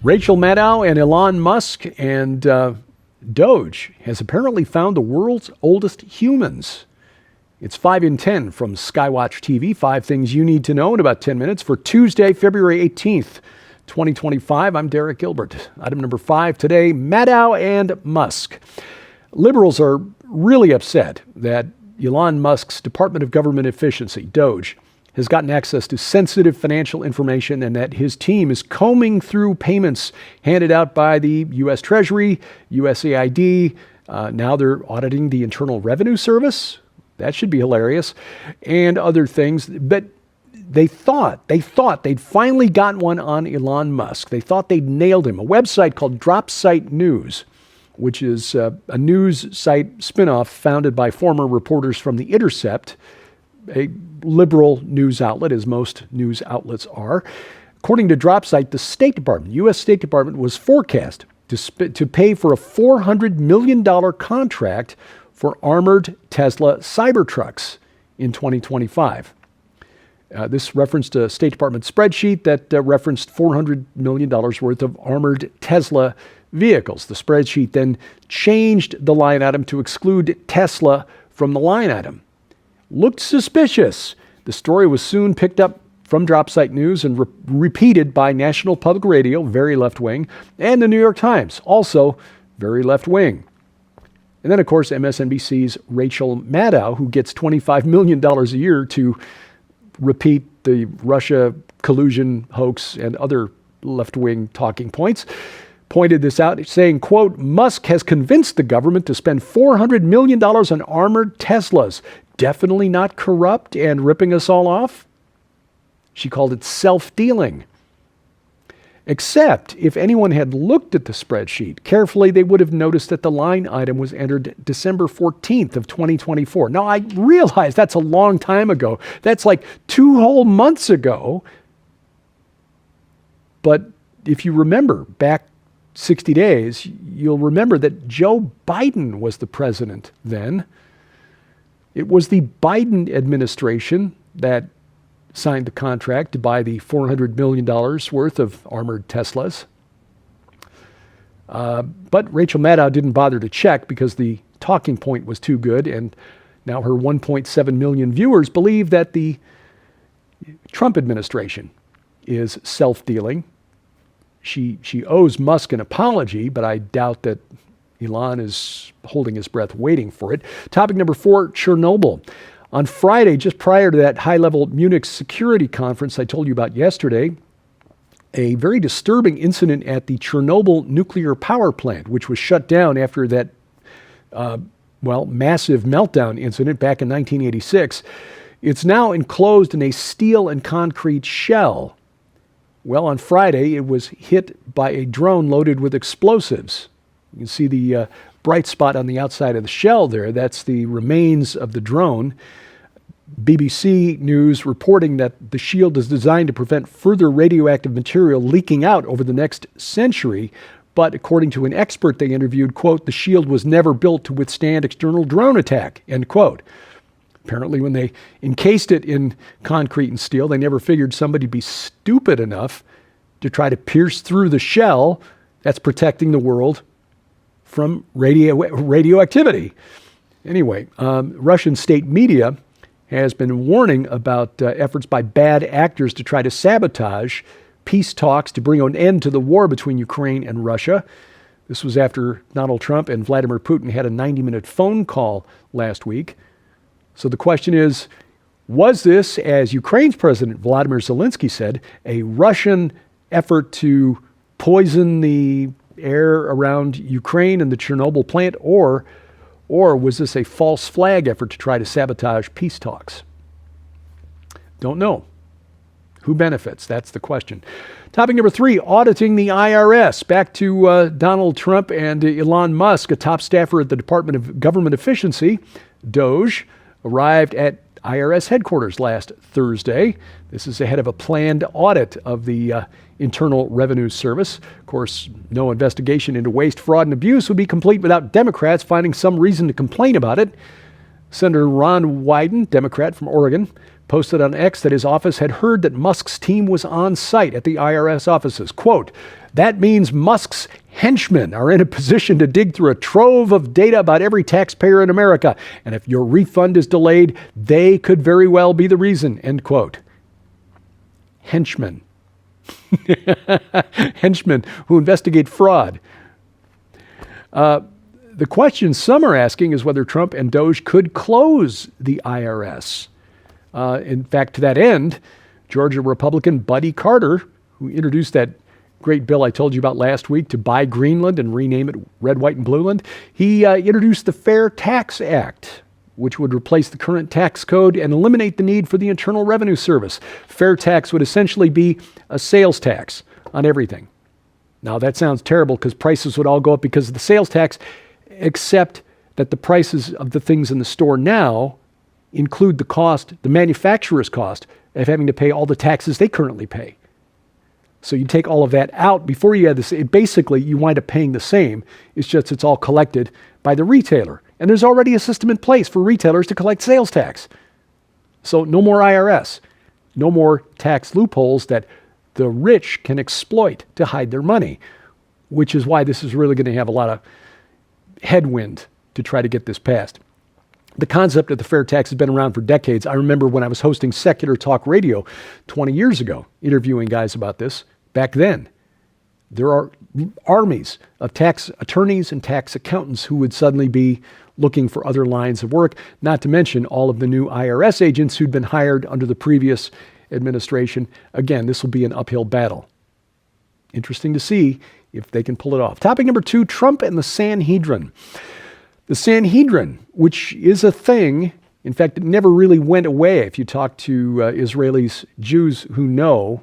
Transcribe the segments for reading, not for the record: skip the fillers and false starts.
Rachel Maddow and Elon Musk and DOGE has apparently found the world's oldest humans. It's 5 in 10 from Skywatch TV. 5 things you need to know in about 10 minutes for Tuesday, February 18th, 2025. I'm Derek Gilbert. Item number 5 today, Maddow and Musk. Liberals are really upset that Elon Musk's Department of Government Efficiency, DOGE, has gotten access to sensitive financial information and that his team is combing through payments handed out by the U.S. Treasury, USAID. Now they're auditing the Internal Revenue Service. That should be hilarious. And other things. But they thought they'd finally gotten one on Elon Musk. They thought they'd nailed him. A website called Dropsite News, which is a news site spinoff founded by former reporters from The Intercept, a liberal news outlet, as most news outlets are. According to Dropsite, the State Department, U.S. State Department, was forecast to pay for a $400 million contract for armored Tesla Cybertrucks in 2025. This referenced a State Department spreadsheet that referenced $400 million worth of armored Tesla vehicles. The spreadsheet then changed the line item to exclude Tesla from the line item. Looked suspicious. The story was soon picked up from Dropsite News and repeated by National Public Radio, very left-wing, and the New York Times, also very left-wing. And then, of course, MSNBC's Rachel Maddow, who gets $25 million a year to repeat the Russia collusion hoax and other left-wing talking points, pointed this out, saying, quote, Musk has convinced the government to spend $400 million on armored Teslas. Definitely not corrupt and ripping us all off. She called it self-dealing. Except if anyone had looked at the spreadsheet carefully, they would have noticed that the line item was entered December 14th of 2024. Now, I realize that's a long time ago. That's like 2 whole months ago. But if you remember back 60 days, you'll remember that Joe Biden was the president then. It was the Biden administration that signed the contract to buy the $400 million worth of armored Teslas. But Rachel Maddow didn't bother to check because the talking point was too good, and now her 1.7 million viewers believe that the Trump administration is self-dealing. She owes Musk an apology, but I doubt that Elon is holding his breath waiting for it. Topic number 4, Chernobyl. On Friday, just prior to that high-level Munich security conference I told you about yesterday, a very disturbing incident at the Chernobyl nuclear power plant, which was shut down after that, massive meltdown incident back in 1986. It's now enclosed in a steel and concrete shell. Well, on Friday, it was hit by a drone loaded with explosives. You can see the bright spot on the outside of the shell there. That's the remains of the drone. BBC News reporting that the shield is designed to prevent further radioactive material leaking out over the next century. But according to an expert they interviewed, quote, the shield was never built to withstand external drone attack, end quote. Apparently, when they encased it in concrete and steel, they never figured somebody'd be stupid enough to try to pierce through the shell that's protecting the world from radioactivity. Anyway, Russian state media has been warning about efforts by bad actors to try to sabotage peace talks to bring an end to the war between Ukraine and Russia. This was after Donald Trump and Vladimir Putin had a 90-minute phone call last week. So the question is, was this, as Ukraine's President Volodymyr Zelensky said, a Russian effort to poison the air around Ukraine and the Chernobyl plant, or was this a false flag effort to try to sabotage peace talks? Don't know. Who benefits? That's the question. Topic number 3, auditing the IRS. Back to Donald Trump and Elon Musk. A top staffer at the Department of Government Efficiency, DOGE, arrived at IRS headquarters last Thursday. This is ahead of a planned audit of the Internal Revenue Service. Of course, no investigation into waste, fraud, and abuse would be complete without Democrats finding some reason to complain about it. Senator Ron Wyden, Democrat from Oregon, posted on X that his office had heard that Musk's team was on site at the IRS offices. Quote, "That means Musk's henchmen are in a position to dig through a trove of data about every taxpayer in America. And if your refund is delayed, they could very well be the reason," end quote. Henchmen. Henchmen who investigate fraud. The question some are asking is whether Trump and DOGE could close the IRS. In fact, to that end, Georgia Republican Buddy Carter, who introduced that great bill I told you about last week to buy Greenland and rename it Red, White, and Blueland, he introduced the Fair Tax Act, which would replace the current tax code and eliminate the need for the Internal Revenue Service. Fair tax would essentially be a sales tax on everything. Now, that sounds terrible because prices would all go up because of the sales tax, except that the prices of the things in the store now include the cost, the manufacturer's cost, of having to pay all the taxes they currently pay. So you take all of that out before you add this. Basically, you wind up paying the same. It's just it's all collected by the retailer. And there's already a system in place for retailers to collect sales tax. So no more IRS. No more tax loopholes that the rich can exploit to hide their money, which is why this is really going to have a lot of headwind to try to get this passed. The concept of the fair tax has been around for decades. I remember when I was hosting secular talk radio 20 years ago, interviewing guys about this. Back then, there are armies of tax attorneys and tax accountants who would suddenly be looking for other lines of work, not to mention all of the new IRS agents who'd been hired under the previous administration. Again, this will be an uphill battle. Interesting to see if they can pull it off. Topic number 2, Trump and the Sanhedrin. The Sanhedrin, which is a thing, in fact, it never really went away. If you talk to Israelis, Jews who know,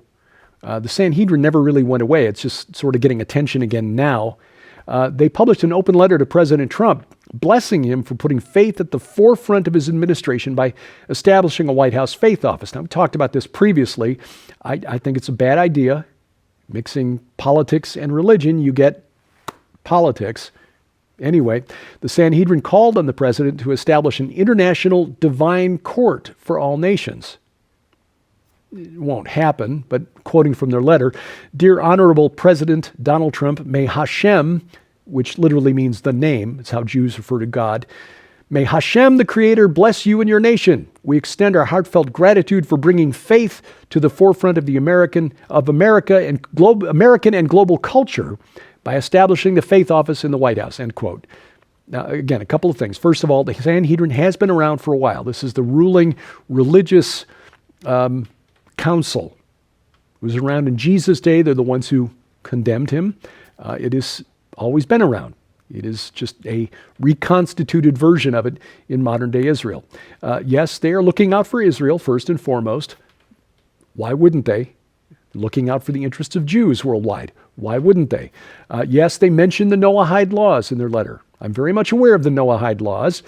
the Sanhedrin never really went away. It's just sort of getting attention again now. They published an open letter to President Trump blessing him for putting faith at the forefront of his administration by establishing a White House faith office. Now, we talked about this previously. I think it's a bad idea. Mixing politics and religion, you get politics. Anyway, the Sanhedrin called on the president to establish an international divine court for all nations. It won't happen, but quoting from their letter, "Dear Honorable President Donald Trump, may Hashem," which literally means the name, it's how Jews refer to God, "may Hashem the Creator bless you and your nation. We extend our heartfelt gratitude for bringing faith to the forefront of American and global culture by establishing the faith office in the White House," end quote. Now, again, a couple of things. First of all, the Sanhedrin has been around for a while. This is the ruling religious council. It was around in Jesus' day. They're the ones who condemned him. It has always been around. It is just a reconstituted version of it in modern-day Israel. Yes, they are looking out for Israel first and foremost. Why wouldn't they? Looking out for the interests of Jews worldwide. Why wouldn't they? Yes, they mentioned the Noahide laws in their letter. I'm very much aware of the Noahide laws.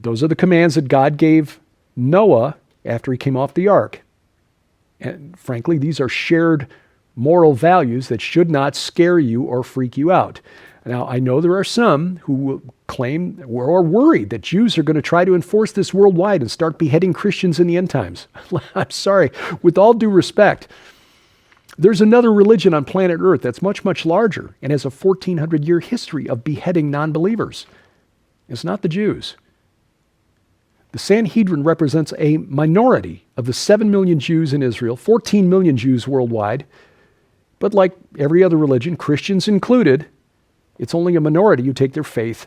Those are the commands that God gave Noah after he came off the ark. And frankly, these are shared moral values that should not scare you or freak you out. Now, I know there are some who will claim or are worried that Jews are going to try to enforce this worldwide and start beheading Christians in the end times. I'm sorry. With all due respect, there's another religion on planet Earth that's much, much larger and has a 1,400-year history of beheading non-believers. It's not the Jews. The Sanhedrin represents a minority of the 7 million Jews in Israel, 14 million Jews worldwide. But like every other religion, Christians included, it's only a minority who take their faith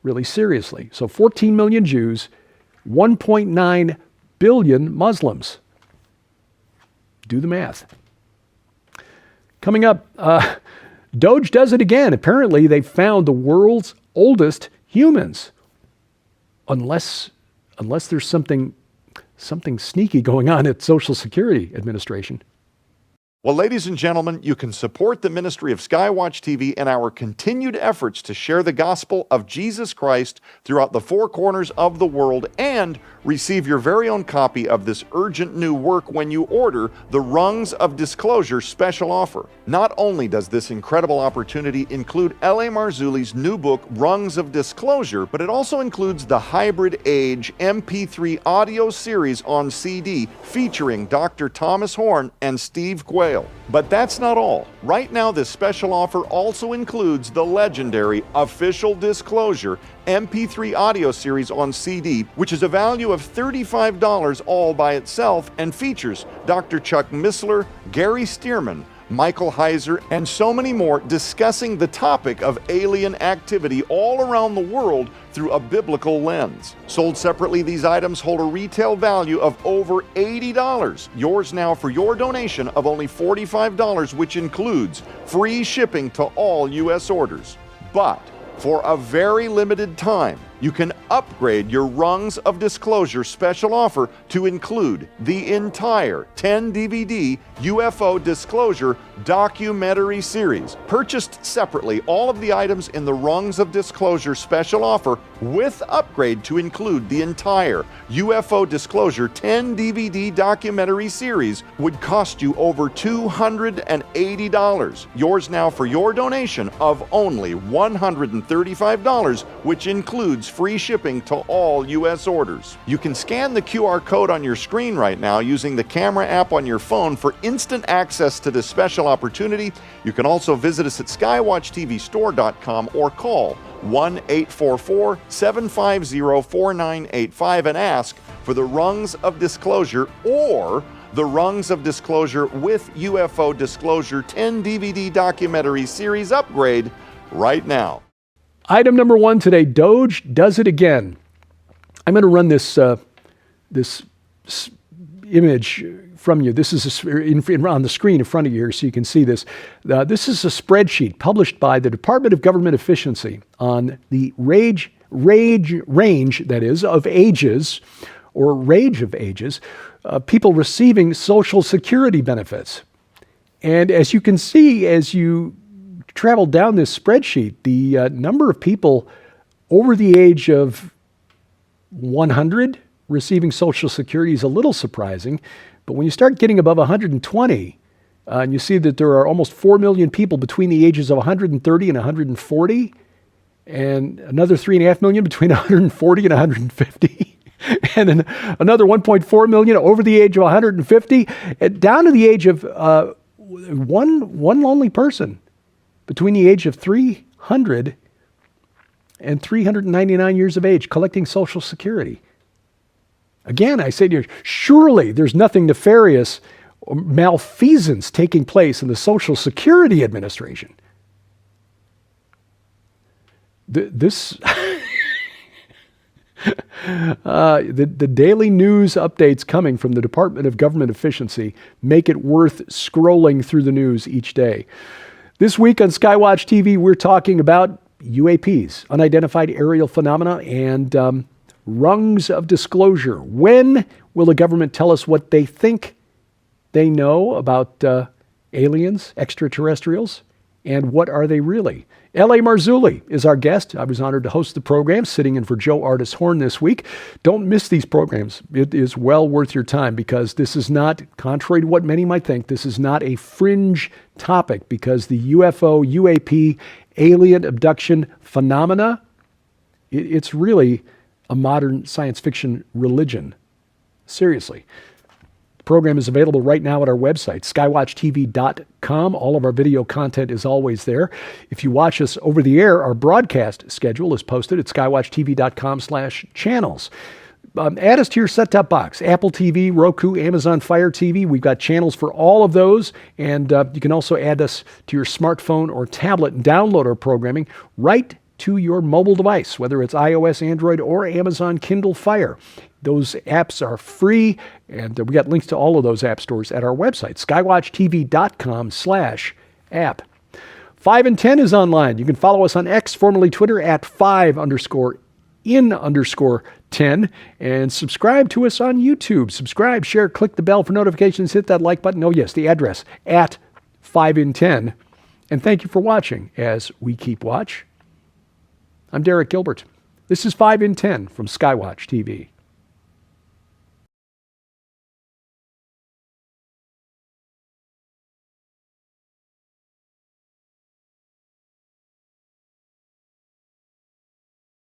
really seriously. So 14 million Jews, 1.9 billion Muslims. Do the math. Coming up, DOGE does it again. Apparently, they found the world's oldest humans. Unless there's something sneaky going on at Social Security Administration. Well, ladies and gentlemen, you can support the ministry of Skywatch TV and our continued efforts to share the gospel of Jesus Christ throughout the four corners of the world and receive your very own copy of this urgent new work when you order the Rungs of Disclosure special offer. Not only does this incredible opportunity include L.A. Marzulli's new book, Rungs of Disclosure, but it also includes the Hybrid Age MP3 audio series on CD featuring Dr. Thomas Horn and Steve Quayle. But that's not all. Right now, this special offer also includes the legendary Official Disclosure MP3 audio series on CD, which is a value of $35 all by itself and features Dr. Chuck Missler, Gary Stearman, Michael Heiser, and so many more discussing the topic of alien activity all around the world through a biblical lens. Sold separately, these items hold a retail value of over $80. Yours now for your donation of only $45, which includes free shipping to all U.S. orders. But for a very limited time, you can upgrade your Rungs of Disclosure special offer to include the entire 10-DVD UFO Disclosure documentary series. Purchased separately, all of the items in the Rungs of Disclosure special offer with upgrade to include the entire UFO Disclosure 10-DVD documentary series would cost you over $280. Yours now for your donation of only $135, which includes free shipping to all U.S. orders. You can scan the QR code on your screen right now using the camera app on your phone for instant access to this special opportunity. You can also visit us at skywatchtvstore.com or call 1-844-750-4985 and ask for the Rungs of Disclosure or the Rungs of Disclosure with UFO Disclosure 10-DVD documentary series upgrade right now. Item number one today, DOGE does it again. I'm going to run this image from you. This is on the screen in front of you here so you can see this. This is a spreadsheet published by the Department of Government Efficiency on the range, that is, of ages, or range of ages, people receiving Social Security benefits. And as you can see, as you travel down this spreadsheet, the number of people over the age of 100 receiving Social Security is a little surprising. But when you start getting above 120, and you see that there are almost 4 million people between the ages of 130 and 140, and another 3.5 million between 140 and 150, and then another 1.4 million over the age of 150, and down to the age of one lonely person between the age of 300 and 399 years of age collecting Social Security. Again, I say to you, surely there's nothing nefarious or malfeasance taking place in the Social Security Administration. The daily news updates coming from the Department of Government Efficiency make it worth scrolling through the news each day. This week on Skywatch TV, we're talking about UAPs, unidentified aerial phenomena, and rungs of disclosure. When will the government tell us what they think they know about aliens, extraterrestrials, and what are they really? L.A. Marzulli is our guest. I was honored to host the program, sitting in for Joe Artis Horn this week. Don't miss these programs. It is well worth your time because this is not, contrary to what many might think, this is not a fringe topic because the UFO, UAP, alien abduction phenomena, it's really a modern science fiction religion. Seriously. The program is available right now at our website, skywatchtv.com. All of our video content is always there. If you watch us over the air, our broadcast schedule is posted at skywatchtv.com/channels. Add us to your set-top box, Apple TV, Roku, Amazon Fire TV. We've got channels for all of those, and you can also add us to your smartphone or tablet and download our programming right to your mobile device, whether it's iOS, Android, or Amazon Kindle Fire. Those apps are free, and we got links to all of those app stores at our website, skywatchtv.com/app. 5 and 10 is online. You can follow us on X, formerly Twitter, at 5_EN. 5in_10, and subscribe to us on YouTube. Subscribe, share, click the bell for notifications, hit that like button. Oh yes, the address at 5in10. And thank you for watching as we keep watch. I'm Derek Gilbert. This is 5in10 from Skywatch TV.